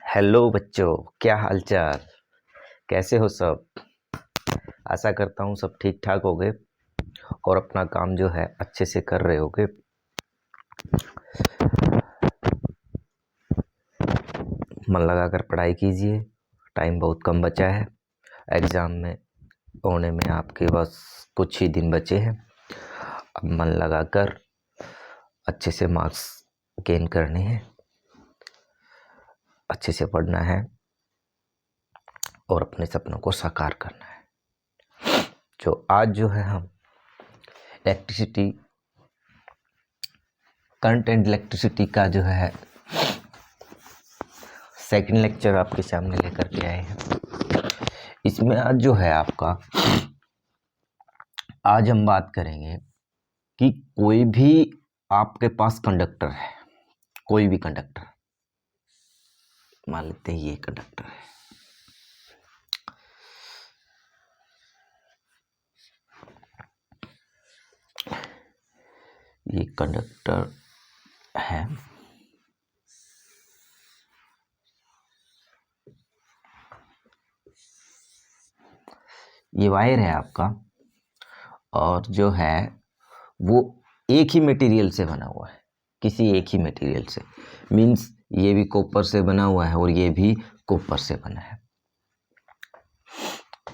Hello बच्चों, क्या हालचाल। कैसे हो सब। आशा करता हूँ सब ठीक ठाक होगे और अपना काम जो है अच्छे से कर रहे होगे। मन लगाकर पढ़ाई कीजिए। टाइम बहुत कम बचा है। एग्ज़ाम में होने में आपके बस कुछ ही दिन बचे हैं। अब मन लगाकर अच्छे से मार्क्स गेन करने हैं, अच्छे से पढ़ना है और अपने सपनों को साकार करना है। आज जो है हम इलेक्ट्रिसिटी, करंट एंड इलेक्ट्रिसिटी का जो है सेकंड लेक्चर आपके सामने लेकर के आए हैं। इसमें आज हम बात करेंगे कि कोई भी आपके पास कंडक्टर है, कोई भी कंडक्टर, मान लेते हैं ये कंडक्टर है। ये कंडक्टर है, ये वायर है आपका, और जो है वो एक ही मटेरियल से बना हुआ है, किसी एक ही मटेरियल से। मीन्स ये भी कॉपर से बना हुआ है और ये भी कॉपर से बना है।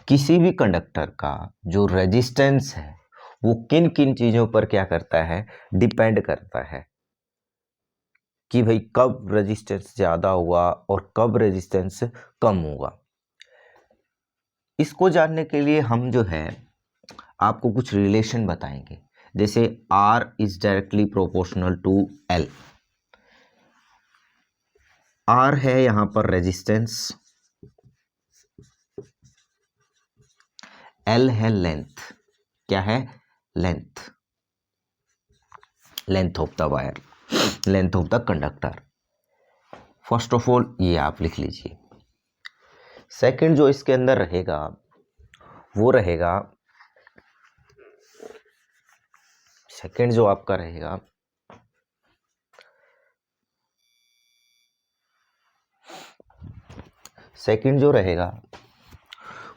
किसी भी कंडक्टर का जो रेजिस्टेंस है वो किन किन चीज़ों पर क्या करता है, डिपेंड करता है कि भाई कब रेजिस्टेंस ज़्यादा हुआ और कब रेजिस्टेंस कम होगा। इसको जानने के लिए हम जो है आपको कुछ रिलेशन बताएंगे। जैसे R is directly proportional to L। R है यहाँ पर रेजिस्टेंस, L है लेंथ। क्या है? Length, length of the wire, length of the conductor. First of all ये आप लिख लीजिए। सेकंड जो इसके अंदर रहेगा वो रहेगा, सेकंड जो आपका रहेगा सेकंड जो रहेगा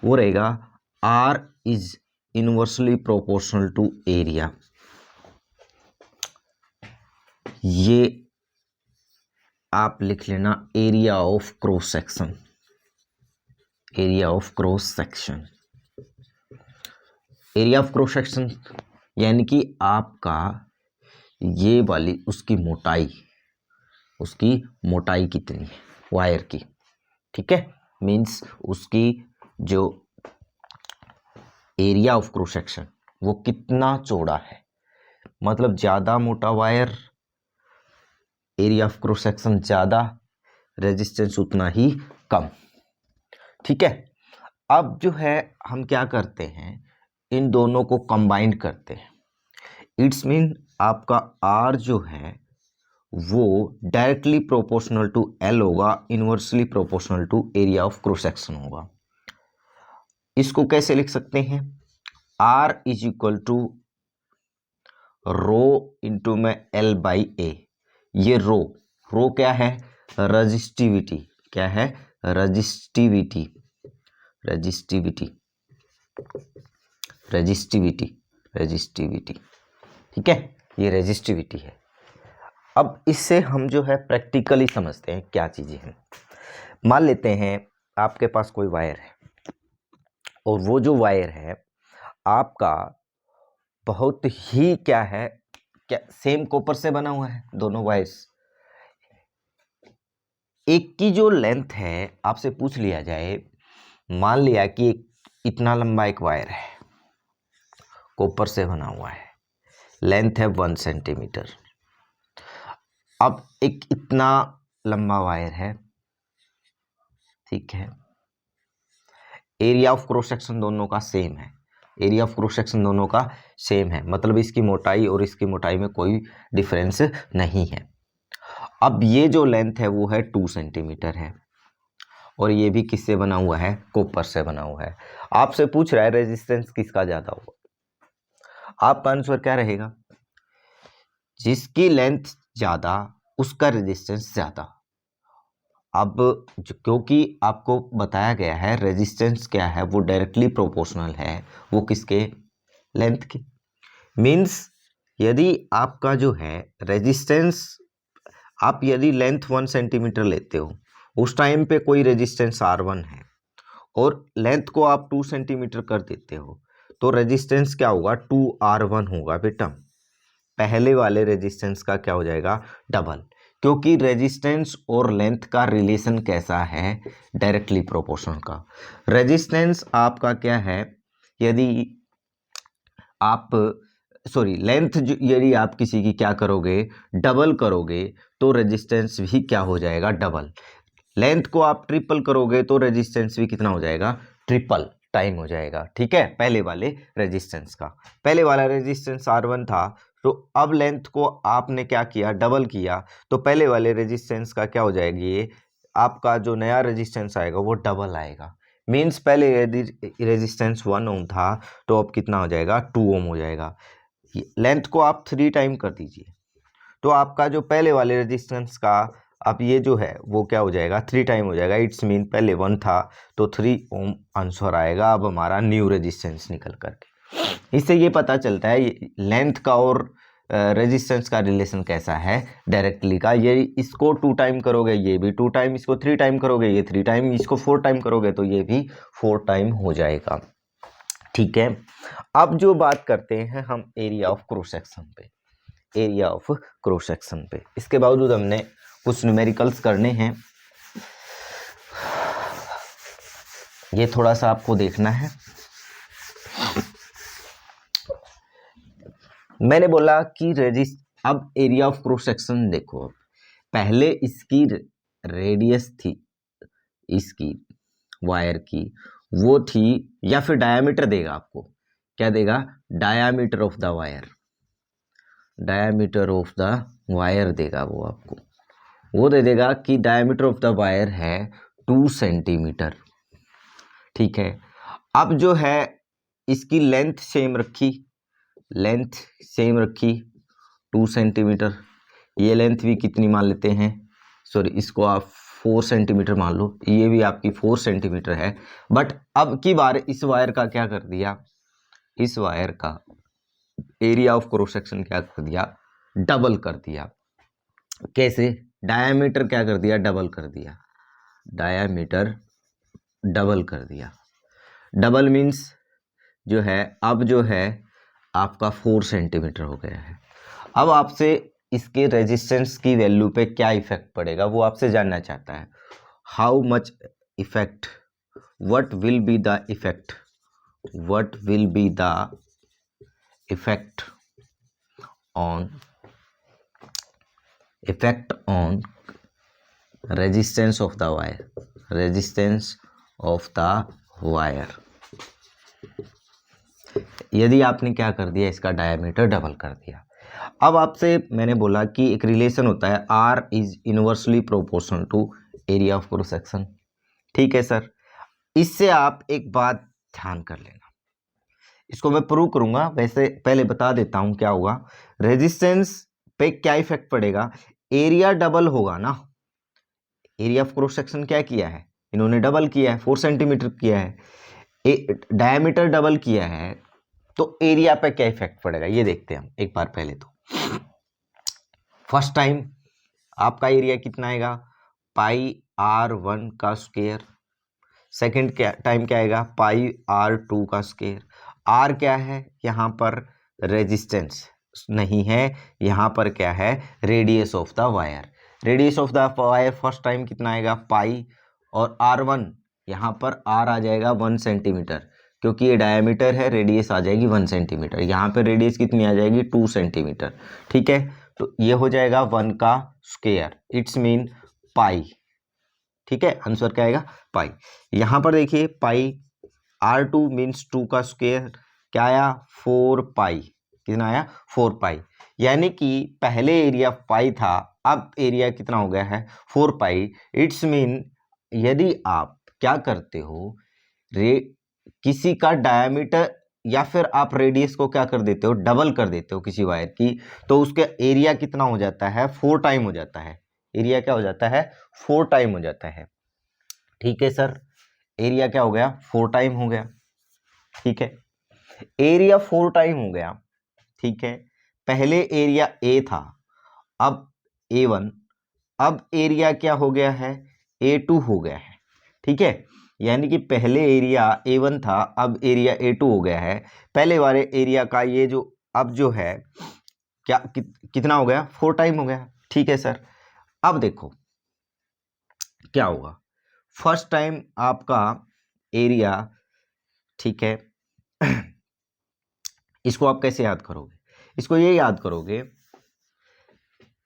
वो रहेगा R is inversely proportional to area. ये आप लिख लेना, area of cross section, area of cross section. Area of cross section यानी कि आपका ये वाली उसकी मोटाई कितनी है वायर की, ठीक है। मीन्स उसकी जो एरिया ऑफ क्रॉस सेक्शन वो कितना चौड़ा है। मतलब ज़्यादा मोटा wire, area of cross section ज़्यादा, रेजिस्टेंस उतना ही कम, ठीक है। अब जो है हम क्या करते हैं, इन दोनों को कंबाइन करते हैं। इट्स मीन आपका R जो है वो डायरेक्टली प्रोपोर्शनल टू L होगा, inversely proportional to area of cross section होगा। इसको कैसे लिख सकते हैं? R is equal to rho into में L बाई ए। ये रो क्या है? रजिस्टिविटी। क्या है? रजिस्टिविटी, रजिस्टिविटी, रजिस्टिविटी, रजिस्टिविटी, ठीक है। ये रजिस्टिविटी है। अब इससे हम जो है प्रैक्टिकली समझते हैं क्या चीज़ें हैं। मान लेते हैं आपके पास कोई वायर है और वो जो वायर है आपका बहुत ही क्या है, क्या सेम कॉपर से बना हुआ है दोनों वायर्स। एक की जो लेंथ है आपसे पूछ लिया जाए, मान लिया कि इतना लंबा एक वायर है, कॉपर से बना हुआ है, लेंथ है 1 सेंटीमीटर। अब एक इतना लंबा वायर है, ठीक है। एरिया ऑफ क्रॉस सेक्शन दोनों का सेम है, एरिया ऑफ क्रॉस सेक्शन दोनों का सेम है, मतलब इसकी मोटाई और इसकी मोटाई में कोई डिफरेंस नहीं है। अब ये जो लेंथ है वो है 2 सेंटीमीटर है और ये भी किससे बना हुआ है? कॉपर से बना हुआ है। आपसे पूछ रहा है रेजिस्टेंस किसका ज़्यादा होगा। आपका आंसर क्या रहेगा? जिसकी लेंथ ज़्यादा उसका रेजिस्टेंस ज़्यादा। अब क्योंकि आपको बताया गया है रेजिस्टेंस क्या है, वो डायरेक्टली प्रोपोर्शनल है वो किसके, लेंथ के। मीन्स यदि आपका जो है रेजिस्टेंस, आप यदि लेंथ 1 सेंटीमीटर लेते हो, उस टाइम पे कोई रेजिस्टेंस R1 है और लेंथ को आप 2 सेंटीमीटर कर देते हो, तो रेजिस्टेंस क्या होगा, 2R1 होगा बेटा। पहले वाले रेजिस्टेंस का क्या हो जाएगा, डबल, क्योंकि रेजिस्टेंस और लेंथ का रिलेशन कैसा है, डायरेक्टली प्रोपोर्शनल का। रेजिस्टेंस आपका क्या है, यदि आप लेंथ यदि आप किसी की क्या करोगे, डबल करोगे, तो रेजिस्टेंस भी क्या हो जाएगा, डबल। लेंथ को आप ट्रिपल करोगे तो रेजिस्टेंस भी कितना हो जाएगा, ट्रिपल टाइम हो जाएगा। ठीक है, पहले वाले रेजिस्टेंस का, पहले वाला रेजिस्टेंस R1 था, तो अब लेंथ को आपने क्या किया, डबल किया, तो पहले वाले रेजिस्टेंस का क्या हो जाएगी, ये आपका जो नया रेजिस्टेंस आएगा वो डबल आएगा। मीन्स पहले यदि रेजिस्टेंस 1 ओम था, तो अब कितना हो जाएगा, 2 ओम हो जाएगा। लेंथ को आप 3 टाइम कर दीजिए, तो आपका जो पहले वाले रेजिस्टेंस का अब ये जो है वो क्या हो जाएगा, 3 टाइम हो जाएगा। इट्स मीन पहले 1 था तो 3 ओम आंसर आएगा अब हमारा न्यू रेजिस्टेंस निकल करके। इससे ये पता चलता है लेंथ का और रेजिस्टेंस का रिलेशन कैसा है, डायरेक्टली का। ये इसको 2 टाइम करोगे ये भी 2 टाइम, इसको 3 टाइम करोगे ये 3 टाइम, इसको 4 टाइम करोगे तो ये भी 4 टाइम हो जाएगा। ठीक है, अब जो बात करते हैं हम एरिया ऑफ क्रॉस सेक्शन पे, एरिया ऑफ क्रॉस सेक्शन पे। इसके बावजूद हमने कुछ न्यूमेरिकल्स करने हैं, ये थोड़ा सा आपको देखना है। मैंने बोला कि अब एरिया ऑफ क्रॉस सेक्शन देखो, पहले इसकी रेडियस थी, इसकी वायर की वो थी, या फिर डायामीटर देगा आपको, क्या देगा, diameter of the wire, diameter of the wire देगा वो आपको, वो दे देगा कि डायमीटर ऑफ द वायर है 2 सेंटीमीटर। ठीक है, अब जो है इसकी लेंथ सेम रखी, लेंथ सेम रखी 2 सेंटीमीटर, ये लेंथ भी कितनी मान लेते हैं, सॉरी इसको आप 4 सेंटीमीटर मान लो, ये भी आपकी 4 सेंटीमीटर है। बट अब की बार इस वायर का क्या कर दिया, इस वायर का एरिया ऑफ क्रॉस सेक्शन क्या कर दिया, डबल कर दिया। कैसे, डायामीटर क्या कर दिया, डबल कर दिया, डायामीटर डबल कर दिया। डबल मीन्स जो है अब जो है आपका 4 सेंटीमीटर हो गया है। अब आपसे इसके रेजिस्टेंस की वैल्यू पे क्या इफेक्ट पड़ेगा वो आपसे जानना चाहता है। How much effect, what will be the effect, what will be the effect on resistance of the wire, resistance of the wire। यदि आपने क्या कर दिया, इसका डायमीटर डबल कर दिया। अब आपसे मैंने बोला कि एक रिलेशन होता है R is inversely proportional to area of cross section. ठीक है सर, इससे आप एक बात ध्यान कर लेना, इसको मैं प्रूव करूंगा, वैसे पहले बता देता हूं क्या होगा। रेजिस्टेंस पे क्या इफेक्ट पड़ेगा, एरिया डबल होगा ना, एरिया ऑफ क्रॉस सेक्शन क्या किया है, इन्होंने डबल किया है, 4 सेंटीमीटर किया है, डायमीटर डबल किया है, तो एरिया पे क्या इफेक्ट पड़ेगा ये देखते हैं हम एक बार। पहले तो फर्स्ट टाइम आपका एरिया कितना आएगा, पाई R1 का स्क्वायर। सेकेंड टाइम क्या आएगा, पाई R2 का स्क्वायर। आर क्या है, यहाँ पर रेजिस्टेंस नहीं है, यहाँ पर क्या है, radius of the wire. Radius of the wire first time कितना आएगा, पाई, और R1 यहाँ पर R आ जाएगा 1 सेंटीमीटर, क्योंकि ये डायमीटर है, रेडियस आ जाएगी 1 सेंटीमीटर, यहाँ पर रेडियस कितनी आ जाएगी 2 सेंटीमीटर। ठीक है, तो ये हो जाएगा 1 का स्क्वायर, इट्स मीन पाई। ठीक है, आंसर क्या आएगा, पाई। यहाँ पर देखिए पाई R2 मीन्स 2 का स्क्वायर, क्या आया 4 पाई, कितना आया 4 पाई, यानी कि पहले एरिया पाई था, अब एरिया कितना हो गया है 4 पाई। इट्स मीन यदि आप क्या करते हो, किसी का डायमीटर या फिर आप रेडियस को क्या कर देते हो, डबल कर देते हो किसी वायर की, तो उसका एरिया कितना हो जाता है 4 टाइम हो जाता है। एरिया क्या हो जाता है, 4 टाइम हो जाता है। ठीक है सर, एरिया क्या हो गया, 4 टाइम हो गया। ठीक है, एरिया 4 टाइम हो गया। ठीक है, पहले एरिया ए था, अब A1, अब एरिया क्या हो गया है, A2 हो गया है। ठीक है, यानी कि पहले एरिया A1 था, अब एरिया A2 हो गया है। पहले वाले एरिया का ये जो अब जो है क्या कितना हो गया, 4 टाइम हो गया। ठीक है सर, अब देखो क्या होगा, फर्स्ट टाइम आपका एरिया, ठीक है, इसको आप कैसे याद करोगे, इसको ये याद करोगे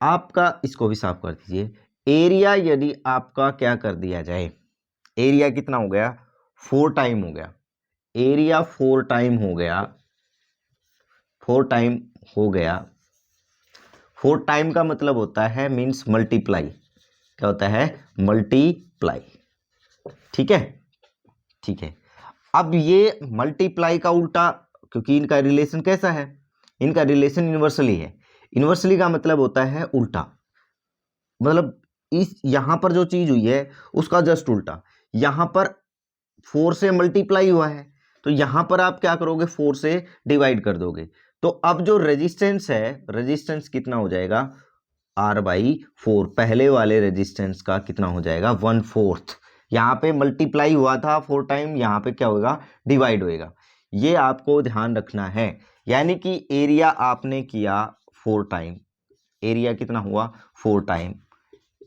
आपका, इसको भी साफ कर दीजिए। एरिया यदि आपका क्या कर दिया जाए, एरिया कितना हो गया, 4 टाइम हो गया, एरिया 4 टाइम हो गया, 4 टाइम हो गया। 4 टाइम का मतलब होता है मीन्स मल्टीप्लाई, क्या होता है, मल्टीप्लाई। ठीक है, ठीक है, अब ये मल्टीप्लाई का उल्टा, क्योंकि इनका रिलेशन कैसा है, इनका रिलेशन इन्वर्सली है। इन्वर्सली का मतलब होता है उल्टा, मतलब इस यहां पर जो चीज हुई है उसका जस्ट उल्टा। यहां पर 4 से मल्टीप्लाई हुआ है, तो यहां पर आप क्या करोगे, 4 से डिवाइड कर दोगे। तो अब जो रेजिस्टेंस है, रेजिस्टेंस कितना हो जाएगा, R/4। पहले वाले रेजिस्टेंस का कितना हो जाएगा, 1/4। यहाँ पे मल्टीप्लाई हुआ था 4 टाइम, यहाँ पे क्या होगा, डिवाइड होएगा। ये आपको ध्यान रखना है। यानी कि एरिया आपने किया 4 टाइम, एरिया कितना हुआ, 4 टाइम।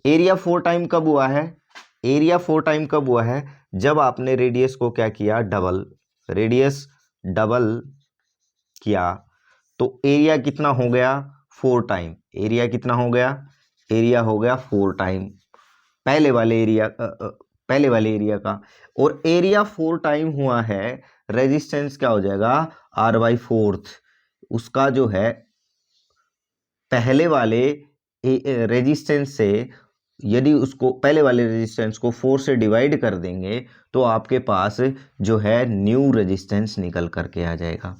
एरिया 4 टाइम कब हुआ है, एरिया 4 टाइम कब हुआ है, जब आपने रेडियस को क्या किया, डबल, रेडियस डबल किया, तो एरिया कितना हो गया, 4 टाइम। एरिया कितना हो गया, एरिया हो गया 4 टाइम पहले वाले एरिया पहले वाले एरिया का। और एरिया 4 टाइम हुआ है, रेजिस्टेंस क्या हो जाएगा, R/4। उसका जो है पहले वाले रेजिस्टेंस से, यदि उसको पहले वाले रेजिस्टेंस को 4 से डिवाइड कर देंगे तो आपके पास जो है न्यू रेजिस्टेंस निकल करके आ जाएगा,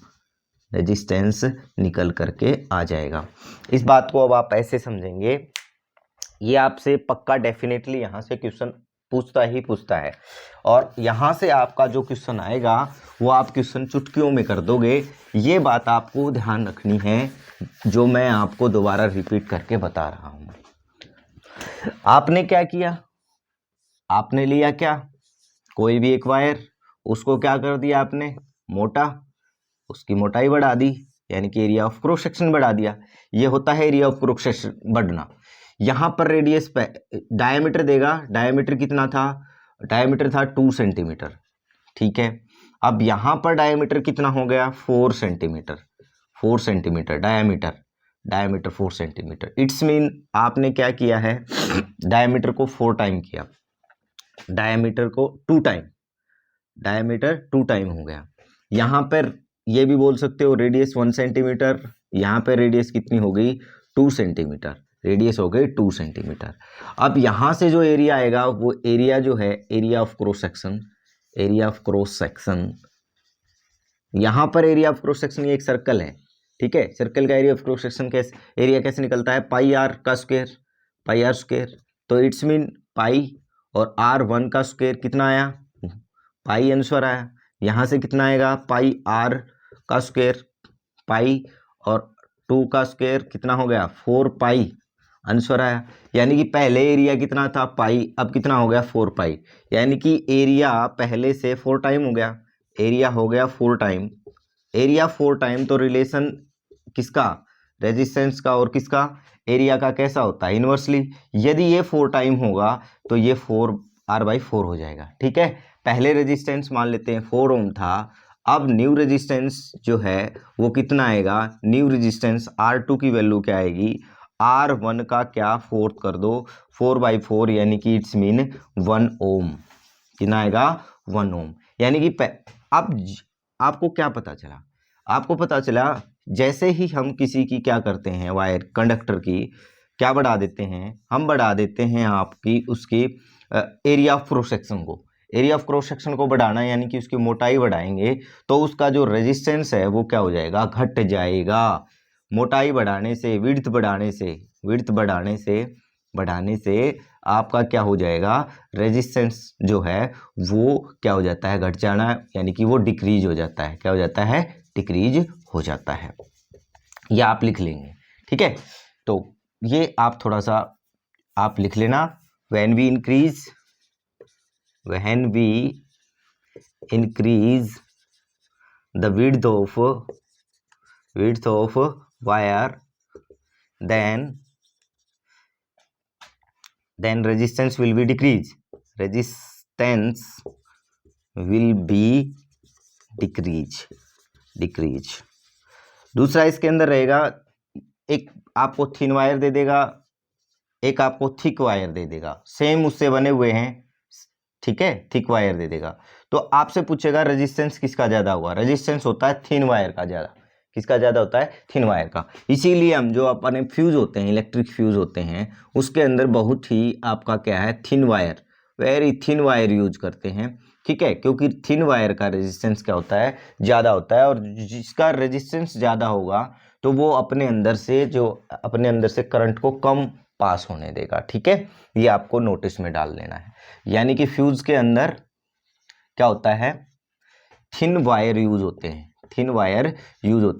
रेजिस्टेंस निकल करके आ जाएगा। इस बात को अब आप ऐसे समझेंगे, ये आपसे पक्का डेफिनेटली यहाँ से क्वेश्चन पूछता ही पूछता है, और यहाँ से आपका जो क्वेश्चन आएगा वो आप क्वेश्चन चुटकियों में कर दोगे। ये बात आपको ध्यान रखनी है, जो मैं आपको दोबारा रिपीट करके बता रहा हूँ। आपने क्या किया, आपने लिया क्या, कोई भी एक वायर, उसको क्या कर दिया आपने, मोटा, उसकी मोटाई बढ़ा दी, यानी कि एरिया ऑफ क्रॉस सेक्शन बढ़ा दिया। ये होता है एरिया ऑफ क्रॉस सेक्शन बढ़ना। यहां पर रेडियस पे डायमीटर देगा, डायमीटर कितना था, डायमीटर था 2 सेंटीमीटर। ठीक है, अब यहां पर डायमीटर कितना हो गया, 4 centimetre, 4 centimetre diameter, diameter 4 centimetre. It's mean आपने क्या किया है, डायमीटर को 4 टाइम किया, डायमीटर को 2 टाइम, डायमीटर 2 टाइम हो गया। यहां पर ये भी बोल सकते हो रेडियस 1 सेंटीमीटर, यहाँ पे रेडियस कितनी हो गई, 2 सेंटीमीटर, रेडियस हो गई 2 सेंटीमीटर। अब यहाँ से जो एरिया आएगा वो एरिया जो है, area of cross section, area of cross section, यहाँ पर एरिया ऑफ क्रॉस सेक्शन, ये एक सर्कल है, ठीक है, सर्कल का एरिया ऑफ क्रॉस सेक्शन कैसे, एरिया कैसे निकलता है, πr का स्क्वायर, πr स्क्वायर। तो इट्स मीन पाई और r1 का स्क्वायर कितना आया, पाई आंसर आया। यहाँ से कितना आएगा, πr का स्क्वायर, पाई और 2 का स्क्वायर कितना हो गया, 4 पाई, आंसर आया। यानी कि पहले एरिया कितना था, पाई, अब कितना हो गया, 4 पाई। यानी कि एरिया पहले से 4 टाइम हो गया, एरिया हो गया 4 टाइम, एरिया 4 टाइम। तो रिलेशन किसका, रेजिस्टेंस का और किसका, एरिया का कैसा होता है, इन्वर्सली। यदि ये 4 टाइम होगा तो ये 4R/4 हो जाएगा। ठीक है, पहले रेजिस्टेंस मान लेते हैं 4 ओम था, अब न्यू रेजिस्टेंस जो है वो कितना आएगा, न्यू रेजिस्टेंस R2 की वैल्यू क्या आएगी, R1 का क्या फोर्थ कर दो, 4/4, यानी कि इट्स मीन 1 ओम, कितना आएगा, 1 ओम। यानी कि अब आपको क्या पता चला, आपको पता चला जैसे ही हम किसी की क्या करते हैं, वायर कंडक्टर की क्या बढ़ा देते हैं, हम बढ़ा देते हैं आपकी उसकी एरिया ऑफ क्रॉस सेक्शन को, एरिया ऑफ क्रॉस सेक्शन को बढ़ाना यानी कि उसकी मोटाई बढ़ाएंगे तो उसका जो रेजिस्टेंस है वो क्या हो जाएगा, घट जाएगा। मोटाई बढ़ाने से, विड्थ बढ़ाने से, विड्थ बढ़ाने से बढ़ाने से आपका क्या हो जाएगा, रेजिस्टेंस जो है वो क्या हो जाता है, घट जाना, यानी कि वो डिक्रीज हो जाता है। क्या हो जाता है, डिक्रीज हो जाता है। ये आप लिख लेंगे, ठीक है। तो ये आप थोड़ा सा आप लिख लेना, when we increase the width of wire, then resistance will be decrease, decrease। दूसरा इसके अंदर रहेगा, एक आपको थिन वायर दे देगा, एक आपको थिक वायर दे देगा, सेम उससे बने हुए हैं, ठीक है, थिक वायर दे देगा। तो आपसे पूछेगा रेजिस्टेंस किसका ज्यादा होगा, रेजिस्टेंस होता है थिन वायर का ज्यादा। किसका ज्यादा होता है, थिन वायर का। इसीलिए हम जो अपने फ्यूज होते हैं, इलेक्ट्रिक फ्यूज होते हैं, उसके अंदर बहुत ही आपका क्या है, thin wire, very thin wire use करते हैं, ठीक है। क्योंकि थिन वायर का रेजिस्टेंस क्या होता है, ज्यादा होता है, और जिसका रेजिस्टेंस ज्यादा होगा तो वो अपने अंदर से करंट को कम पास होने देगा, ठीक है। ये आपको नोटिस में डाल लेना है। यानी कि फ्यूज के अंदर क्या होता है, थिन वायर यूज होते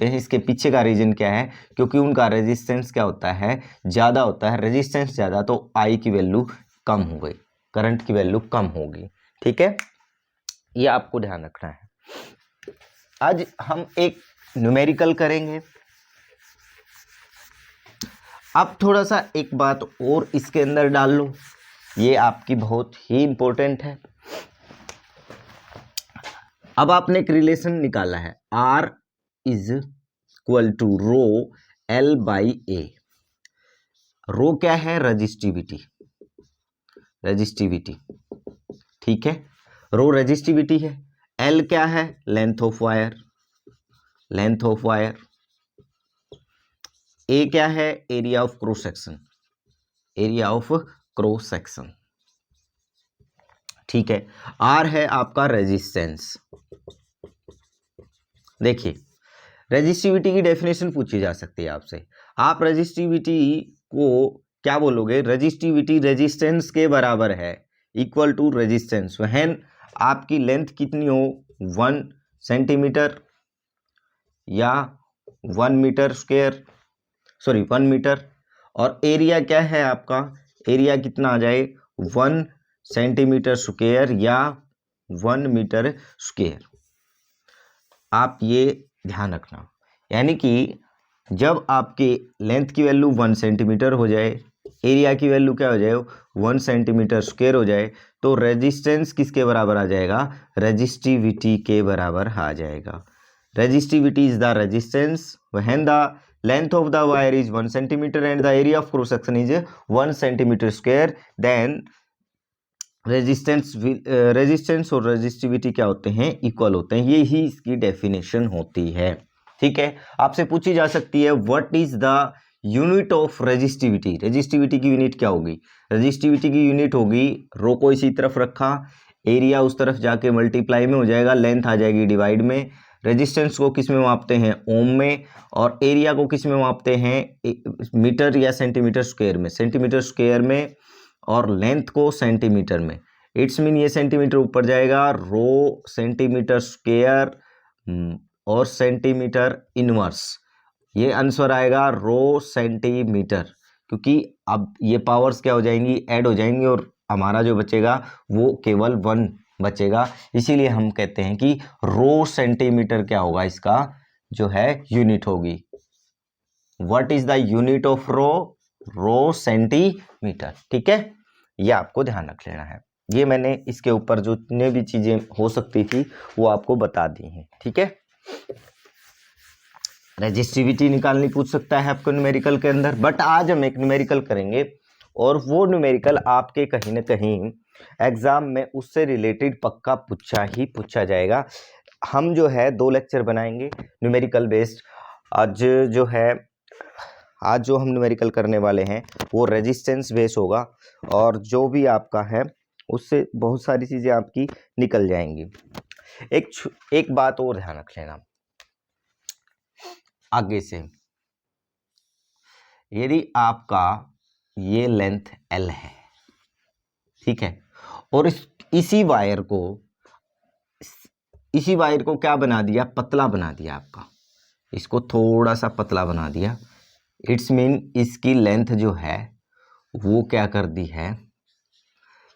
हैं, इसके पीछे का रीजन क्या है, क्योंकि उनका रेजिस्टेंस क्या होता है, ज्यादा होता है। रेजिस्टेंस ज्यादा तो आई की वैल्यू कम हो गई, करंट की वैल्यू कम होगी, ठीक है। ये आपको ध्यान रखना है। आज हम एक न्यूमेरिकल करेंगे। अब थोड़ा सा एक बात और इसके अंदर डाल लो, ये आपकी बहुत ही इंपॉर्टेंट है। अब आपने एक रिलेशन निकाला है, R is equal to rho L by a. Rho क्या है, रजिस्टिविटी, ठीक है, रो रजिस्टिविटी है। L क्या है, लेंथ ऑफ वायर, ए क्या है, एरिया ऑफ क्रॉस सेक्शन, ठीक है। आर है आपका रेजिस्टेंस। देखिए, रेजिस्टिविटी की डेफिनेशन पूछी जा सकती है आपसे। आप रेजिस्टिविटी को क्या बोलोगे, रेजिस्टिविटी रेजिस्टेंस के बराबर है, इक्वल टू रेजिस्टेंस व्हेन आपकी लेंथ कितनी हो, 1 सेंटीमीटर या 1 मीटर स्क्वायर, 1 मीटर, और एरिया क्या है आपका, एरिया कितना आ जाए, 1 सेंटीमीटर स्क्वायर या 1 मीटर स्क्वायर। आप ये ध्यान रखना, यानी कि जब आपकी लेंथ की वैल्यू 1 सेंटीमीटर हो जाए, एरिया की वैल्यू क्या हो जाए, 1 सेंटीमीटर स्क्वायर हो जाए, तो रेजिस्टेंस किसके बराबर आ जाएगा, रेजिस्टिविटी के बराबर आ जाएगा। Resistivity is the resistance when the length of the wire is 1 centimeter and the area of cross section is 1 centimeter square, then resistance और रेजिस्टिविटी क्या होते हैं, इक्वल होते हैं। ये ही इसकी डेफिनेशन होती है, ठीक है। आपसे पूछी जा सकती है, what is the unit of resistivity, resistivity की यूनिट क्या होगी, रेजिस्टिविटी की यूनिट होगी, रो को इसी तरफ रखा, एरिया उस तरफ जाके मल्टीप्लाई में हो जाएगा, लेंथ आ जाएगी डिवाइड में। रेजिस्टेंस को किस में मापते हैं, ओम में, और एरिया को किस में मापते हैं, मीटर या सेंटीमीटर स्क्वायर में, सेंटीमीटर स्क्वायर में, और लेंथ को सेंटीमीटर में। इट्स मीन ये सेंटीमीटर ऊपर जाएगा, रो सेंटीमीटर स्क्वायर और सेंटीमीटर इनवर्स, ये आंसर आएगा रो सेंटीमीटर, क्योंकि अब ये पावर्स क्या हो जाएंगी, ऐड हो जाएंगी, और हमारा जो बचेगा वो केवल 1 बचेगा। इसीलिए हम कहते हैं कि रो सेंटीमीटर क्या होगा, इसका जो है यूनिट होगी। What is the unit of rho centimetre, ठीक है। ये आपको ध्यान रख लेना है। ये मैंने इसके ऊपर जो जितने भी चीजें हो सकती थी वो आपको बता दी हैं, ठीक है। रेजिस्टिविटी निकालनी पूछ सकता है आपको न्यूमेरिकल के अंदर, बट आज हम एक न्यूमेरिकल करेंगे, और वो न्यूमेरिकल आपके कहीं ना कहीं एग्जाम में उससे रिलेटेड पक्का पूछा जाएगा। हम जो है 2 लेक्चर बनाएंगे न्यूमेरिकल बेस्ड। आज जो हम न्यूमेरिकल करने वाले हैं वो रेजिस्टेंस बेस होगा, और जो भी आपका है उससे बहुत सारी चीजें आपकी निकल जाएंगी। एक बात और ध्यान रख लेना, आगे से यदि आपका ये लेंथ L है, ठीक है। और इसी वायर को क्या बना दिया, पतला बना दिया आपका, इसको थोड़ा सा पतला बना दिया। इट्स मीन इसकी लेंथ जो है वो क्या कर दी है,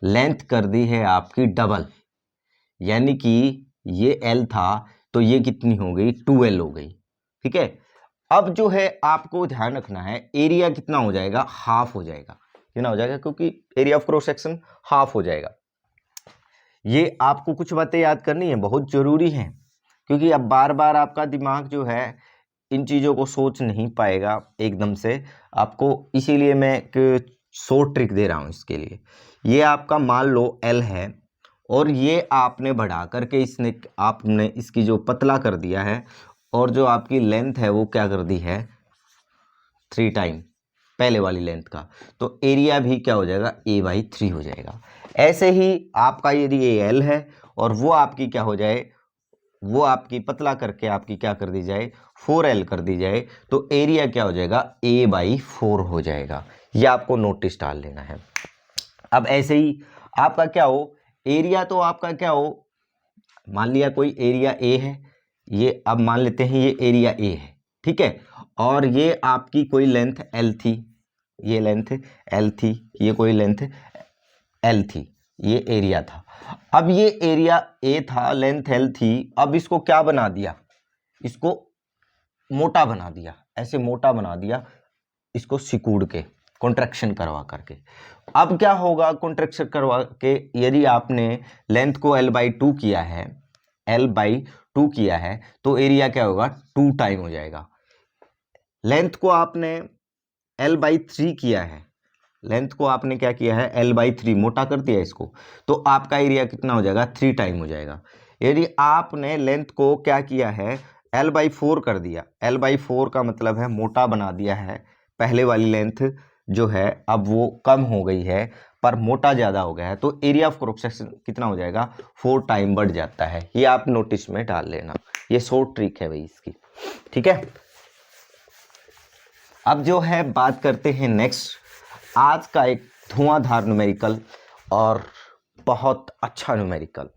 लेंथ कर दी है आपकी डबल, यानी कि ये L था तो ये कितनी हो गई, 2L हो गई, ठीक है। अब जो है आपको ध्यान रखना है, एरिया कितना हो जाएगा, हाफ हो जाएगा। कितना हो जाएगा, क्योंकि area of cross section half हो जाएगा। ये आपको कुछ बातें याद करनी है, बहुत जरूरी है, क्योंकि अब बार बार आपका दिमाग जो है इन चीज़ों को सोच नहीं पाएगा एकदम से आपको, इसीलिए मैं एक शॉर्ट ट्रिक दे रहा हूँ इसके लिए। ये आपका मान लो L है, और ये आपने बढ़ा करके आपने इसकी जो पतला कर दिया है, और जो आपकी लेंथ है वो क्या कर दी है, 3 टाइम पहले वाली लेंथ का, तो एरिया भी क्या हो जाएगा, A/3 हो जाएगा। ऐसे ही आपका यदि ये L है और वो आपकी क्या हो जाए, वो आपकी पतला करके आपकी क्या कर दी जाए, 4L कर दी जाए, तो एरिया क्या हो जाएगा, A/4 हो जाएगा। ये आपको नोटिस डाल लेना है। अब ऐसे ही आपका क्या हो, एरिया तो आपका क्या हो, मान लिया कोई एरिया A है, ये अब मान लेते हैं ये एरिया A है, ठीक है। और ये आपकी कोई लेंथ L थी, ये लेंथ L थी, ये कोई लेंथ L थी, ये एरिया था। अब ये एरिया A था, लेंथ L थी, अब इसको क्या बना दिया, इसको मोटा बना दिया, ऐसे मोटा बना दिया, इसको सिकुड़ के कॉन्ट्रैक्शन करवा करके। अब क्या होगा, कॉन्ट्रैक्शन करवा के यदि आपने लेंथ को L/2 किया है, L/2 किया है, तो एरिया क्या होगा, 2 टाइम हो जाएगा। लेंथ को आपने L/3 किया है, लेंथ को आपने क्या किया है, L/3 मोटा कर दिया इसको, तो आपका एरिया कितना हो जाएगा, 3 टाइम हो जाएगा। यदि आपने लेंथ को क्या किया है, L/4 कर दिया, L/4 का मतलब है मोटा बना दिया है, पहले वाली लेंथ जो है अब वो कम हो गई है पर मोटा ज़्यादा हो गया है, तो एरिया ऑफ क्रॉस सेक्शन कितना हो जाएगा, 4 टाइम बढ़ जाता है। ये आप नोटिस में डाल लेना, ये शॉर्ट ट्रिक है भाई इसकी, ठीक है। अब जो है बात करते हैं नेक्स्ट, आज का एक धुआंधार न्यूमेरिकल और बहुत अच्छा न्यूमेरिकल।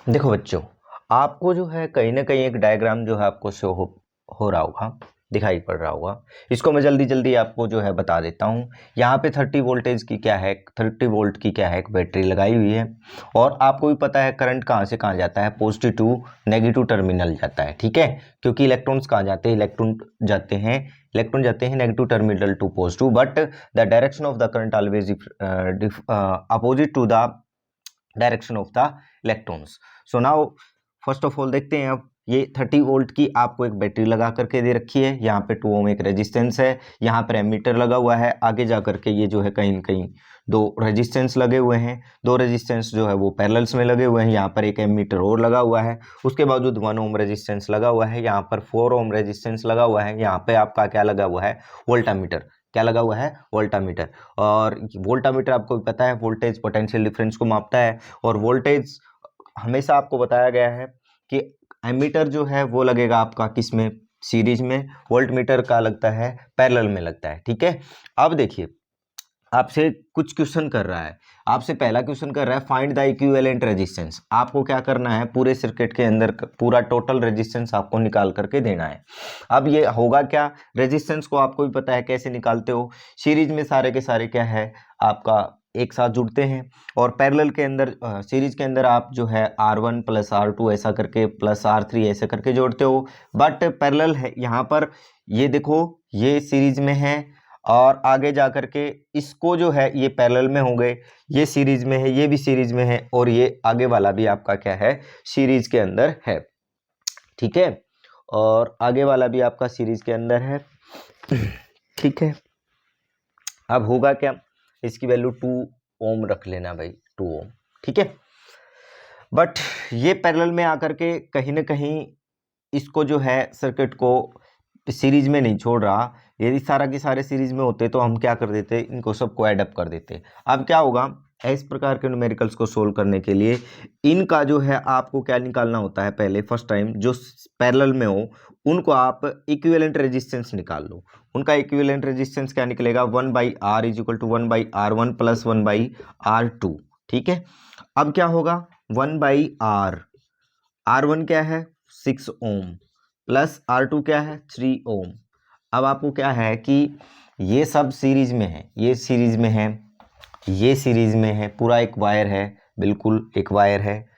देखो बच्चों, आपको जो है कहीं ना कहीं एक डायग्राम जो है आपको शो हो रहा होगा, दिखाई पड़ रहा होगा। इसको मैं जल्दी जल्दी आपको जो है बता देता हूँ। यहाँ पे 30 वोल्टेज की क्या है, 30 वोल्ट की क्या है, एक बैटरी लगाई हुई है, और आपको भी पता है करंट कहाँ से कहाँ जाता है, पॉजिटिव टू नेगेटिव टर्मिनल जाता है, ठीक है। क्योंकि इलेक्ट्रॉन्स कहाँ जाते हैं, इलेक्ट्रॉन जाते हैं negative terminal to positive, but the direction of the current always opposite to the direction of the electrons. So now first of all देखते हैं, अब ये 30 वोल्ट की आपको एक बैटरी लगा करके दे रखी है, यहाँ पे 2 ओम एक रेजिस्टेंस है, यहाँ पर एमीटर लगा हुआ है, आगे जा करके ये जो है कहीं न कहीं 2 रेजिस्टेंस लगे हुए हैं, 2 रेजिस्टेंस जो है वो पैरेलल्स में लगे हुए हैं, यहाँ पर एक एमीटर और लगा हुआ है, उसके बावजूद 1 ओम रेजिस्टेंस लगा हुआ है, यहाँ पर 4 ओम रेजिस्टेंस लगा हुआ है, यहाँ पे आपका क्या लगा हुआ है, वोल्टामीटर, क्या लगा हुआ है, वोल्टामीटर। और वोल्टामीटर आपको भी पता है वोल्टेज पोटेंशियल डिफरेंस को मापता है, और वोल्टेज हमेशा आपको बताया गया है कि एमीटर जो है वो लगेगा आपका किस में, सीरीज में, वोल्ट मीटर का लगता है पैरेलल में लगता है, ठीक है। अब देखिए आपसे कुछ क्वेश्चन कर रहा है, आपसे पहला क्वेश्चन कर रहा है फाइंड द इक्विवेलेंट रेजिस्टेंस। आपको क्या करना है, पूरे सर्किट के अंदर पूरा टोटल रेजिस्टेंस आपको निकाल करके देना है। अब ये होगा क्या, रेजिस्टेंस को आपको भी पता है कैसे निकालते हो, सीरीज में सारे के सारे क्या है आपका एक साथ जुड़ते हैं, और पैरेलल के अंदर सीरीज के अंदर आप जो है R1 प्लस R2 ऐसा करके प्लस R3 ऐसे करके जोड़ते हो, बट पैरेलल है यहाँ पर, ये देखो ये सीरीज में है, और आगे जा करके इसको जो है ये पैरेलल में हो गए, ये सीरीज में है, ये भी सीरीज में है, और ये आगे वाला भी आपका क्या है, सीरीज के अंदर है, ठीक है। और आगे वाला भी आपका सीरीज के अंदर है, ठीक है। अब होगा क्या, इसकी वैल्यू 2 ओम रख लेना भाई, 2 ओम, ठीक है। बट ये पैरेलल में आकर के कहीं ना कहीं इसको जो है सर्किट को सीरीज में नहीं छोड़ रहा, यदि सारा के सारे सीरीज में होते तो हम क्या कर देते, इनको सबको एडअप कर देते। अब क्या होगा, इस प्रकार के न्यूमेरिकल्स को सोल्व करने के लिए इनका जो है आपको क्या निकालना होता है, पहले फर्स्ट टाइम जो पैरेलल में हो उनको आप इक्विवेलेंट रेजिस्टेंस निकाल लो। उनका इक्विवेलेंट रेजिस्टेंस क्या निकलेगा, 1/R is equal to 1/R1 plus 1/R2। ठीक है, अब क्या होगा 1/R, R1 क्या है 6 ओम प्लस R2 क्या है 3 ओम। अब आपको क्या है कि ये सब सीरीज में है, ये सीरीज में है, ये सीरीज में है, पूरा एक वायर है, बिल्कुल एक वायर है,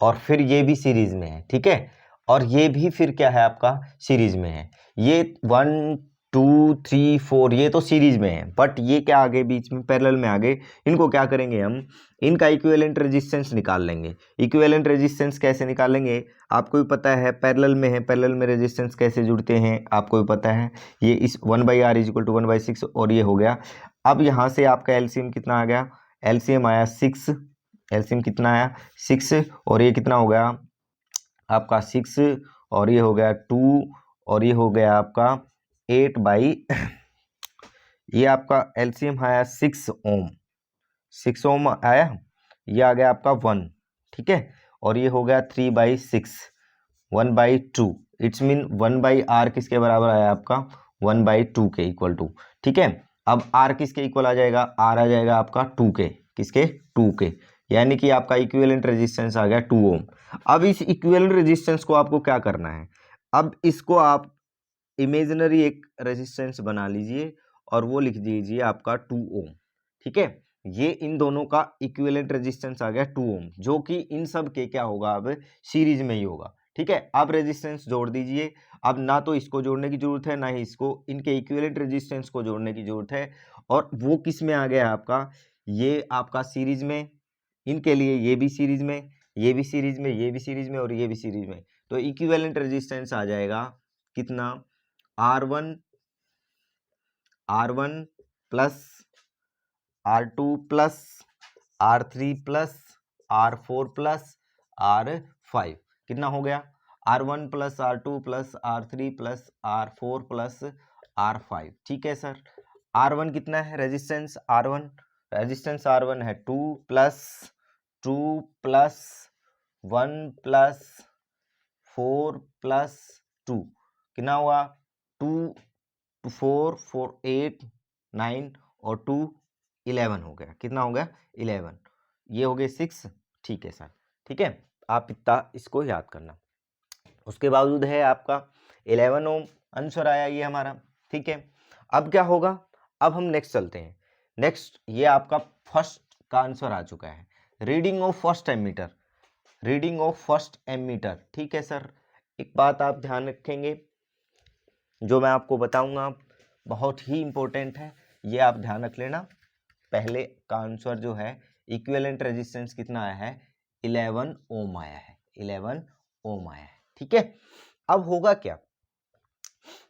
और फिर ये भी सीरीज में है। ठीक है, और ये भी फिर क्या है आपका सीरीज में है। ये 1 2 3 4 ये तो सीरीज में है, बट ये क्या आगे बीच में पैरेलल में आगे, इनको क्या करेंगे हम, इनका इक्विवेलेंट रेजिस्टेंस निकाल लेंगे। इक्विवेलेंट रेजिस्टेंस कैसे निकालेंगे, आपको भी पता है, पैरेलल में है, पैरेलल में रेजिस्टेंस कैसे जुड़ते हैं आपको भी पता है। ये इस 1/R इज इक्वल टू 1/6 और ये हो गया। अब यहाँ से आपका एलसीएम कितना आ गया, एलसीएम आया 6, एलसीएम कितना आया 6, और ये कितना हो गया आपका 6, और ये हो गया 2, और ये हो गया आपका 8 बाई ये आपका एलसीएम आया 6 ओम, 6 ओम आया, ये आ गया आपका 1। ठीक है, और ये हो गया 3/6, 1/2, इट्स मीन 1/R किसके बराबर आया आपका 1/2 के इक्वल टू। ठीक है, अब R किसके इक्वल आ जाएगा, R आ जाएगा आपका 2 के, किसके 2 के, यानी कि आपका इक्विवेलेंट रेजिस्टेंस आ गया 2 ओम। अब इस इक्विवेलेंट रेजिस्टेंस को आपको क्या करना है, अब इसको आप इमेजिनरी एक रेजिस्टेंस बना लीजिए और वो लिख दीजिए आपका 2 ओम। ठीक है, ये इन दोनों का इक्विवेलेंट रेजिस्टेंस आ गया 2 ओम, जो कि इन सब के क्या होगा अब सीरीज में ही होगा। ठीक है, अब रेजिस्टेंस जोड़ दीजिए। अब ना तो इसको जोड़ने की जरूरत है, ना ही इसको, इनके इक्विवेलेंट रेजिस्टेंस को जोड़ने की जरूरत है। और वो किस में आ गया आपका, ये आपका सीरीज में, इनके लिए ये भी सीरीज में, ये भी सीरीज में, ये भी सीरीज में, और ये भी सीरीज में। तो इक्विवेलेंट रेजिस्टेंस आ जाएगा कितना, R1 plus R2 plus R3 plus R4 plus R5, कितना हो गया R1 plus R2 plus R3 plus R4 plus R5। ठीक है सर, R1 कितना है रेजिस्टेंस, R1 रेजिस्टेंस R1 है 2 प्लस 1 प्लस 4 प्लस 2, कितना हुआ 2 4 4 8 9 और 2 11 हो गया, कितना हो गया 11, ये हो गए 6। ठीक है सर, ठीक है, आप इतना इसको याद करना। उसके बावजूद है आपका 11 ओम आंसर आया ये हमारा। ठीक है, अब क्या होगा, अब हम नेक्स्ट चलते हैं। नेक्स्ट ये आपका फर्स्ट का आंसर आ चुका है, reading of first ammeter, reading of first ammeter. ठीक है सर, एक बात आप ध्यान रखेंगे, जो मैं आपको बताऊंगा बहुत ही इंपॉर्टेंट है, ये आप ध्यान रख लेना। पहले का आंसर जो है इक्विवेलेंट रेजिस्टेंस कितना आया है 11 ओम आया है, 11 ओम आया है। ठीक है, अब होगा क्या,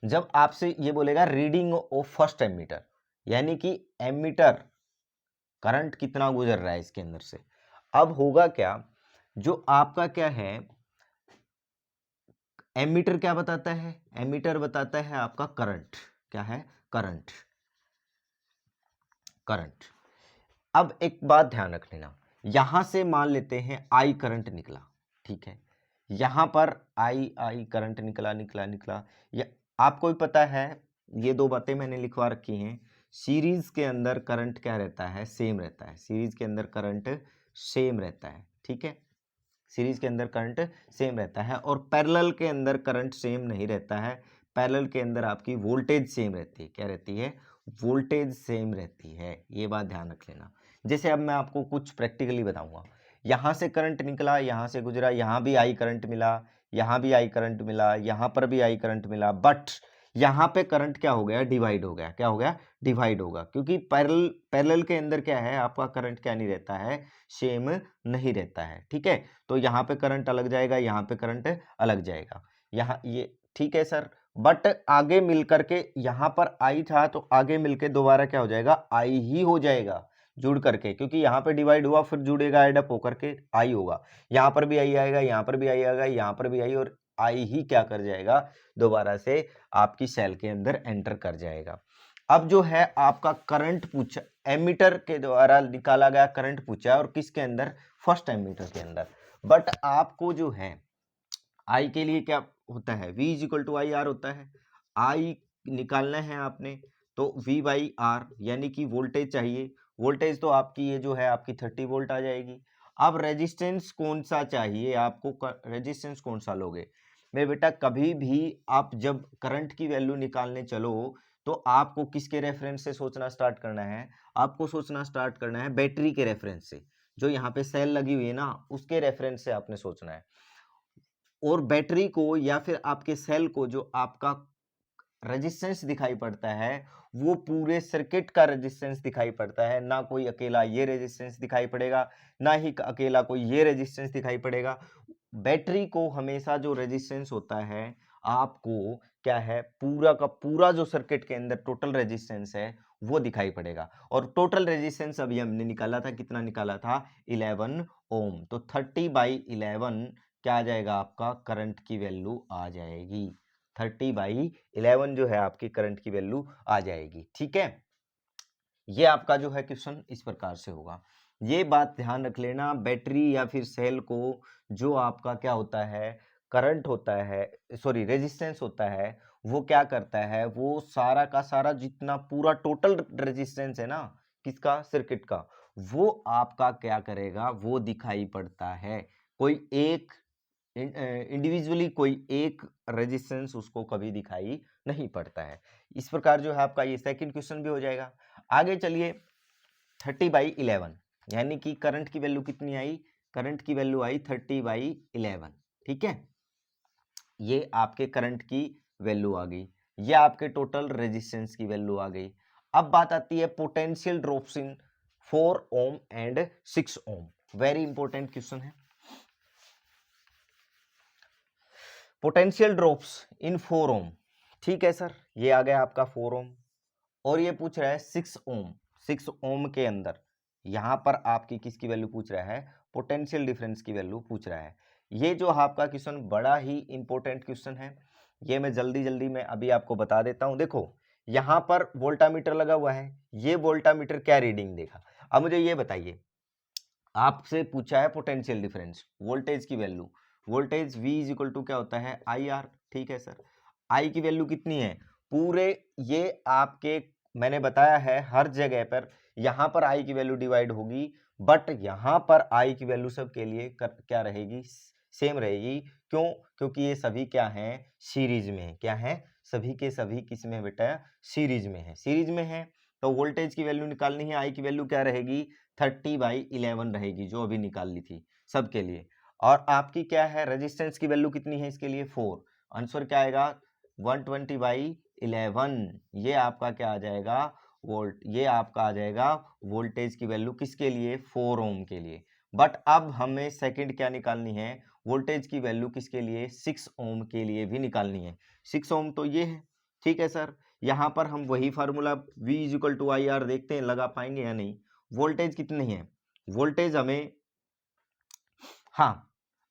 जब आपसे ये बोलेगा रीडिंग ऑफ फर्स्ट एमीटर, यानी कि एमीटर करंट कितना गुजर रहा है इसके अंदर से। अब होगा क्या, जो आपका क्या है एमीटर क्या बताता है, एमीटर बताता है आपका करंट, क्या है करंट, करंट। अब एक बात ध्यान रख लेना, यहां से मान लेते हैं आई करंट निकला। ठीक है, यहां पर आई करंट निकला निकला निकला, या आपको भी पता है, ये दो बातें मैंने लिखवा रखी हैं। सीरीज के अंदर करंट क्या रहता है, सेम रहता है, सीरीज के अंदर करंट सेम रहता है। ठीक है, सीरीज के अंदर करंट सेम रहता है, और पैरेलल के अंदर करंट सेम नहीं रहता है। पैरेलल के अंदर आपकी वोल्टेज सेम रहती है, क्या रहती है, वोल्टेज सेम रहती है, ये बात ध्यान रख लेना। जैसे अब मैं आपको कुछ प्रैक्टिकली बताऊंगा, यहाँ से करंट निकला, यहाँ से गुजरा, यहाँ भी आई करंट मिला, यहाँ भी आई करंट मिला, यहाँ पर भी आई करंट मिला, बट यहाँ पे करंट क्या हो गया, डिवाइड हो गया, क्या हो गया, डिवाइड होगा, क्योंकि पैरेलल के अंदर क्या है आपका करंट क्या नहीं रहता है, सेम नहीं रहता है। ठीक है, तो यहाँ पे करंट अलग जाएगा, यहाँ पे करंट अलग जाएगा, यहाँ ये ठीक है सर, बट आगे मिलकर के यहाँ पर आई था, तो आगे मिलके दोबारा क्या हो जाएगा, आई ही हो जाएगा जुड़ करके, क्योंकि यहाँ पे डिवाइड हुआ फिर जुड़ेगा, एडअप होकर के आई होगा, यहाँ पर भी आई आएगा, यहाँ पर भी आई आएगा, यहाँ पर भी आई, और आई ही क्या कर जाएगा, दोबारा से आपकी सेल के अंदर एंटर कर जाएगा। अब जो है आपका करंट पूछा, एमीटर के द्वारा निकाला गया करंट पूछा है और किसके अंदर, फर्स्ट एमीटर के अंदर। बट आपको जो है आई के लिए क्या होता है, V is equal to I R होता है। आई निकालना है आपने तो V बाई आर, यानी कि वोल्टेज चाहिए। वोल्टेज तो आपकी ये जो है आपकी 30 वोल्ट आ जाएगी। अब रेजिस्टेंस कौन सा चाहिए आपको, रेजिस्टेंस कौन सा लोगे मेरे बेटा, कभी भी आप जब करंट की वैल्यू निकालने चलो तो आपको किसके रेफरेंस से सोचना स्टार्ट करना है, आपको सोचना स्टार्ट करना है बैटरी के रेफरेंस से। जो यहाँ पे सेल लगी हुई है ना, उसके रेफरेंस से आपने सोचना है। और बैटरी को या फिर आपके सेल को जो आपका रेजिस्टेंस दिखाई पड़ता है वो पूरे सर्किट का रेजिस्टेंस दिखाई पड़ता है, ना कोई अकेला ये रेजिस्टेंस दिखाई पड़ेगा, ना ही अकेला कोई ये रेजिस्टेंस दिखाई पड़ेगा। बैटरी को हमेशा जो रेजिस्टेंस होता है आपको क्या है, पूरा का पूरा जो सर्किट के अंदर टोटल रेजिस्टेंस है वो दिखाई पड़ेगा। और टोटल रेजिस्टेंस अभी हमने निकाला था, कितना निकाला था, 11 ओम। तो 30/11 क्या आ जाएगा आपका, करंट की वैल्यू आ जाएगी। 30/11 जो है आपकी करंट की वैल्यू आ जाएगी। ठीक है, ये आपका जो है क्वेश्चन इस प्रकार से होगा। ये बात ध्यान रख लेना, बैटरी या फिर सेल को जो आपका क्या होता है, करंट होता है, सॉरी रेजिस्टेंस होता है, वो क्या करता है, वो सारा का सारा जितना पूरा टोटल रेजिस्टेंस है ना किसका, सर्किट का, वो आपका क्या करेगा, वो दिखाई पड़ता है। कोई एक इंडिविजुअली कोई एक रेजिस्टेंस उसको कभी दिखाई नहीं पड़ता है। इस प्रकार जो है आपका ये सेकंड क्वेश्चन भी हो जाएगा। आगे चलिए, 30/11 यानी कि करंट की वैल्यू कितनी आई, करंट की वैल्यू आई 30/11। ठीक है, ये आपके करंट की वैल्यू आ गई, ये आपके टोटल रेजिस्टेंस की वैल्यू आ गई। अब बात आती है potential drops in 4 ohm and 6 ohm. Very important question है। पोटेंशियल ड्रॉप्स इन 4 ओम, ठीक है सर, ये आ गया आपका 4 ओम। और ये पूछ रहा है 6 ओम, 6 ओम के अंदर यहां पर आपकी किसकी वैल्यू पूछ रहा है, पोटेंशियल डिफरेंस की वैल्यू पूछ रहा है। ये जो आपका क्वेश्चन बड़ा ही इंपॉर्टेंट क्वेश्चन है, ये मैं जल्दी जल्दी में अभी आपको बता देता हूं। देखो यहां पर वोल्टामीटर लगा हुआ है, ये वोल्टामीटर क्या रीडिंग देगा। अब मुझे ये बताइए, आपसे पूछा है पोटेंशियल डिफरेंस, वोल्टेज की value, voltage V is equal to क्या होता है, IR। ठीक है सर, I की वैल्यू कितनी है, पूरे ये आपके मैंने बताया है हर जगह पर यहां पर I की वैल्यू डिवाइड होगी, बट यहां पर I की वैल्यू सबके लिए क्या रहेगी, सेम रहेगी। क्यों, क्योंकि ये सभी क्या हैं, सीरीज में है। क्या है, सभी के सभी किस में बेटा, सीरीज में है, सीरीज में है। तो वोल्टेज की वैल्यू निकालनी है, I की वैल्यू क्या रहेगी, 30/11 रहेगी, जो अभी निकाल ली थी सबके लिए। और आपकी क्या है, रेजिस्टेंस की वैल्यू कितनी है इसके लिए, 4। आंसर क्या आएगा, 120/11। ये आपका क्या आ जाएगा, वोल्ट, ये आपका आ जाएगा वोल्टेज की वैल्यू किसके लिए, 4 ओम के लिए। बट अब हमें सेकंड क्या निकालनी है, वोल्टेज की वैल्यू किसके लिए, 6 ओम के लिए भी निकालनी है। 6 ओम तो ये है। ठीक है सर, यहां पर हम वही formula V is equal to IR देखते हैं लगा पाएंगे या नहीं। वोल्टेज कितनी है, वोल्टेज हमें, हाँ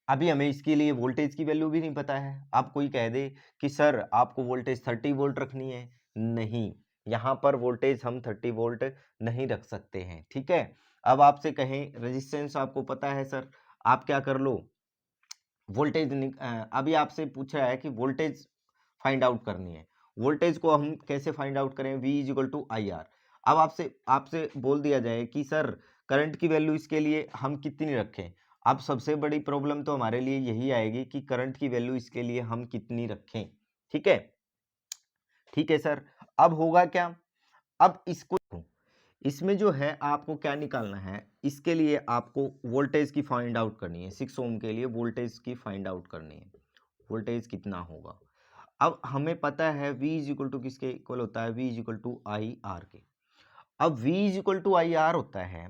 अभी हमें इसके लिए वोल्टेज की वैल्यू भी नहीं पता है। आप कोई कह दे कि सर आपको वोल्टेज 30 वोल्ट रखनी है, नहीं, यहां पर वोल्टेज हम 30 वोल्ट नहीं रख सकते हैं। ठीक है, अब आपसे कहें रेजिस्टेंस आपको पता है सर, आप क्या कर लो, वोल्टेज अभी आपसे पूछा है कि वोल्टेज फाइंड आउट करनी है। वोल्टेज को हम कैसे फाइंड आउट करें, V is equal to IR। अब आपसे आपसे बोल दिया जाए कि सर करंट की वैल्यू इसके लिए हम कितनी रखें। अब सबसे बड़ी प्रॉब्लम तो हमारे लिए यही आएगी कि करंट की वैल्यू इसके लिए हम कितनी रखें। ठीक है, ठीक है सर। अब होगा क्या, अब इसको, इसमें जो है आपको क्या निकालना है, इसके लिए आपको वोल्टेज की फाइंड आउट करनी है। 6 ओम के लिए वोल्टेज की फाइंड आउट करनी है, वोल्टेज कितना होगा। अब हमें पता है V इज इक्वल टू किसके इक्वल होता है, V is equal to IR के। अब V is equal to IR होता है,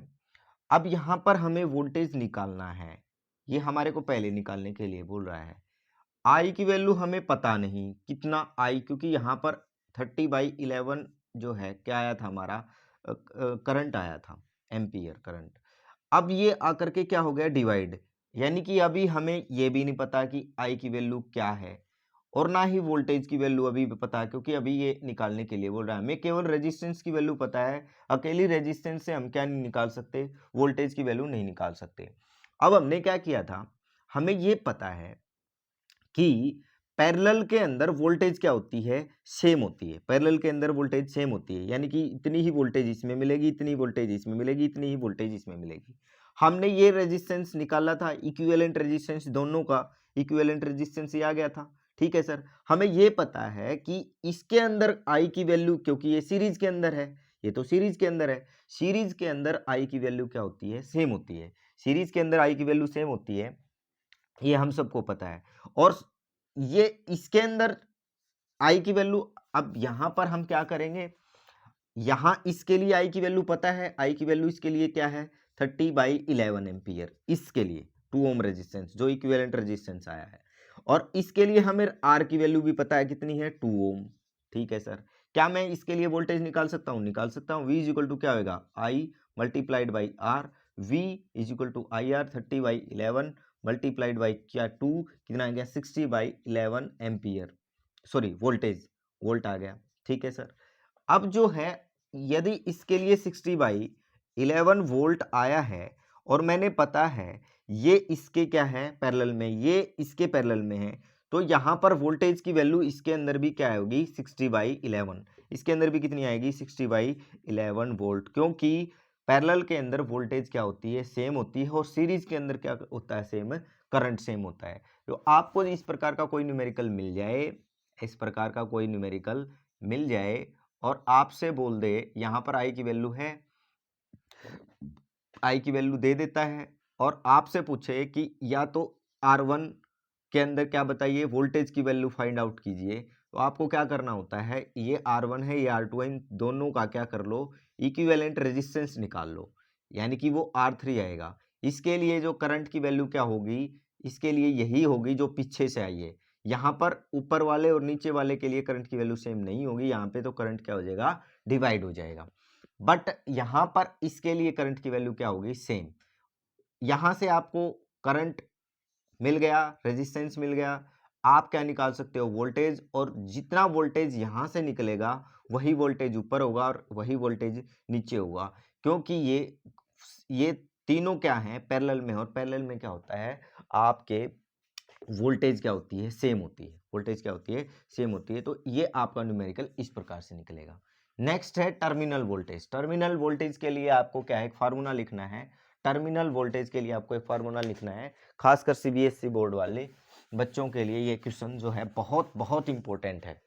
अब यहां पर हमें वोल्टेज निकालना है, ये हमारे को पहले निकालने के लिए बोल रहा है। I की वैल्यू हमें पता नहीं कितना I, क्योंकि यहां पर 30/11 जो है क्या आया था हमारा, करंट आया था, एम्पियर करंट। अब ये आकर के क्या हो गया, डिवाइड, यानी कि अभी हमें ये भी नहीं पता कि I की वैल्यू क्या है, और ना ही वोल्टेज की वैल्यू अभी पता है, क्योंकि अभी ये निकालने के लिए बोल रहा है। हमें केवल रेजिस्टेंस की वैल्यू पता है, अकेली रेजिस्टेंस से हम क्या नहीं निकाल सकते, वोल्टेज की वैल्यू नहीं निकाल सकते। अब हमने क्या किया था, हमें ये पता है कि पैरेलल के अंदर वोल्टेज क्या होती है, सेम होती है। पैरेलल के अंदर वोल्टेज सेम होती है, यानी कि इतनी ही वोल्टेज इसमें मिलेगी, इतनी वोल्टेज इसमें मिलेगी, इतनी ही वोल्टेज इसमें मिलेगी। हमने ये रेजिस्टेंस निकाला था, इक्विवेलेंट रेजिस्टेंस दोनों का इक्विवेलेंट रेजिस्टेंस ये आ गया था। ठीक है सर, हमें ये पता है कि इसके अंदर आई की वैल्यू, क्योंकि ये सीरीज के अंदर है, ये तो सीरीज के अंदर है, सीरीज के अंदर आई की वैल्यू क्या होती है, सेम होती है। सीरीज के अंदर आई की वैल्यू सेम होती है, ये हम सबको पता है। और ये इसके अंदर आई की वैल्यू, अब यहां पर हम क्या करेंगे, यहां इसके लिए आई की वैल्यू पता है, आई की वैल्यू इसके लिए क्या है 30/11 एम्पियर, इसके लिए 2 ओम रेजिस्टेंस जो इक्विवेलेंट रेजिस्टेंस आया है। और इसके लिए हमें आर की वैल्यू भी पता है, कितनी है 2 ओम। ठीक है सर, क्या मैं इसके लिए वोल्टेज निकाल सकता हूं, निकाल सकता हूं। V इज इक्वल टू क्या होगा, I multiplied by R, V is equal to I R 30/11 multiplied by क्या 2, कितना आ गया 60/11 एम्पियर, सॉरी वोल्टेज, वोल्ट आ गया। ठीक है सर, अब जो है यदि इसके लिए 60/11 वोल्ट आया है और मैंने पता है ये इसके क्या है पैरेलल में, ये इसके पैरेलल में है, तो यहां पर वोल्टेज की वैल्यू इसके अंदर भी क्या होगी 60/11, इसके अंदर भी कितनी आएगी 60/11 वोल्ट, क्योंकि पैरेलल के अंदर वोल्टेज क्या होती है, सेम होती है, और सीरीज के अंदर क्या होता है, सेम करंट सेम होता है। तो आपको इस प्रकार का कोई न्यूमेरिकल मिल जाए, इस प्रकार का कोई न्यूमेरिकल मिल जाए और आपसे बोल दे यहां पर आई की वैल्यू है, आई की वैल्यू दे देता है, और आपसे पूछे कि या तो R1 के अंदर क्या बताइए वोल्टेज की वैल्यू फाइंड आउट कीजिए, तो आपको क्या करना होता है, ये R1 है ये R2 है, इन दोनों का क्या कर लो, इक्विवेलेंट रेजिस्टेंस निकाल लो, यानी कि वो R3 आएगा। इसके लिए जो करंट की वैल्यू क्या होगी, इसके लिए यही होगी जो पीछे से आई है। यहाँ पर ऊपर वाले और नीचे वाले के लिए करंट की वैल्यू सेम नहीं होगी, यहाँ पे तो करंट क्या हो जाएगा, डिवाइड हो जाएगा। बट यहां पर इसके लिए करंट की वैल्यू क्या होगी, सेम। यहां से आपको करंट मिल गया, रेजिस्टेंस मिल गया, आप क्या निकाल सकते हो, वोल्टेज, और जितना वोल्टेज यहां से निकलेगा वही वोल्टेज ऊपर होगा और वही वोल्टेज नीचे होगा, क्योंकि ये तीनों क्या हैं, पैरेलल में, और पैरेलल में क्या होता है, आपके वोल्टेज क्या होती है, सेम होती है, वोल्टेज क्या होती है, सेम होती है। तो ये आपका न्यूमेरिकल इस प्रकार से निकलेगा। नेक्स्ट है टर्मिनल वोल्टेज। टर्मिनल वोल्टेज के लिए आपको क्या है, एक फार्मूला लिखना है। टर्मिनल वोल्टेज के लिए आपको एक फार्मूला लिखना है, खासकर सीबीएसई बोर्ड वाले बच्चों के लिए ये क्वेश्चन जो है बहुत बहुत इंपॉर्टेंट है।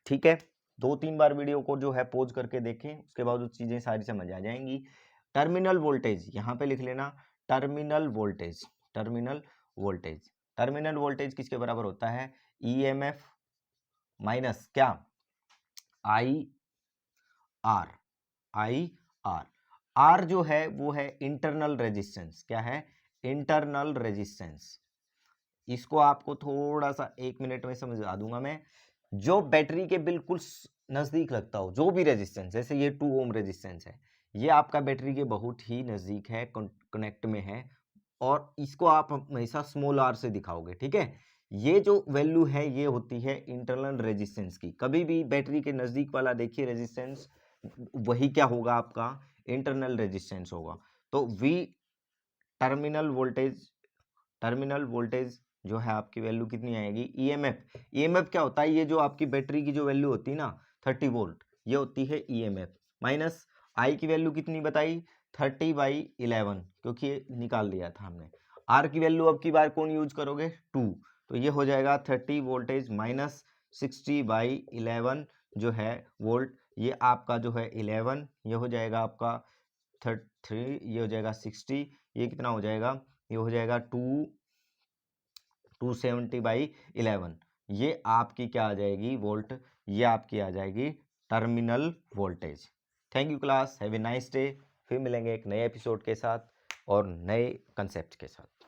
ठीक है, 2-3 बार वीडियो को जो है पॉज करके देखें, उसके बाद वो चीजें सारी समझ आ जाएंगी। टर्मिनल वोल्टेज यहाँ पे लिख लेना, terminal voltage, terminal voltage, terminal voltage किसके बराबर होता है, ईएमएफ माइनस क्या, I R, I R. R जो है वो है इंटरनल रेजिस्टेंस, क्या है, इंटरनल रेजिस्टेंस। इसको आपको थोड़ा सा 1 मिनट में समझा दूंगा मैं। जो बैटरी के बिल्कुल नजदीक लगता हो, जो भी रेजिस्टेंस, जैसे ये 2 ओम रेजिस्टेंस है, ये आपका बैटरी के बहुत ही नजदीक है, कनेक्ट में है, और इसको आप हमेशा स्मॉल आर से दिखाओगे। ठीक है, ये जो वैल्यू है ये होती है इंटरनल रेजिस्टेंस की। कभी भी बैटरी के नजदीक वाला देखिए रेजिस्टेंस, वही क्या होगा, आपका इंटरनल रेजिस्टेंस होगा। तो V terminal voltage, terminal voltage जो है आपकी वैल्यू कितनी आएगी, ईएमएफ। ईएमएफ क्या होता है, ये जो आपकी बैटरी की जो वैल्यू होती है ना 30 वोल्ट, ये होती है ईएमएफ, माइनस आई की वैल्यू कितनी बताई 30/11, क्योंकि ये निकाल लिया था हमने। आर की वैल्यू अब की बार कौन यूज करोगे, 2, तो ये हो जाएगा 30 वोल्टेज माइनस 60/11 जो है वोल्ट, ये आपका जो है 11, ये हो जाएगा आपका 3, ये हो जाएगा 60, ये कितना हो जाएगा, ये हो जाएगा 270/11, ये आपकी क्या आ जाएगी वोल्ट, ये आपकी आ जाएगी terminal voltage. Thank you class, have a nice day. फिर मिलेंगे एक नए एपिसोड के साथ और नए कंसेप्ट के साथ।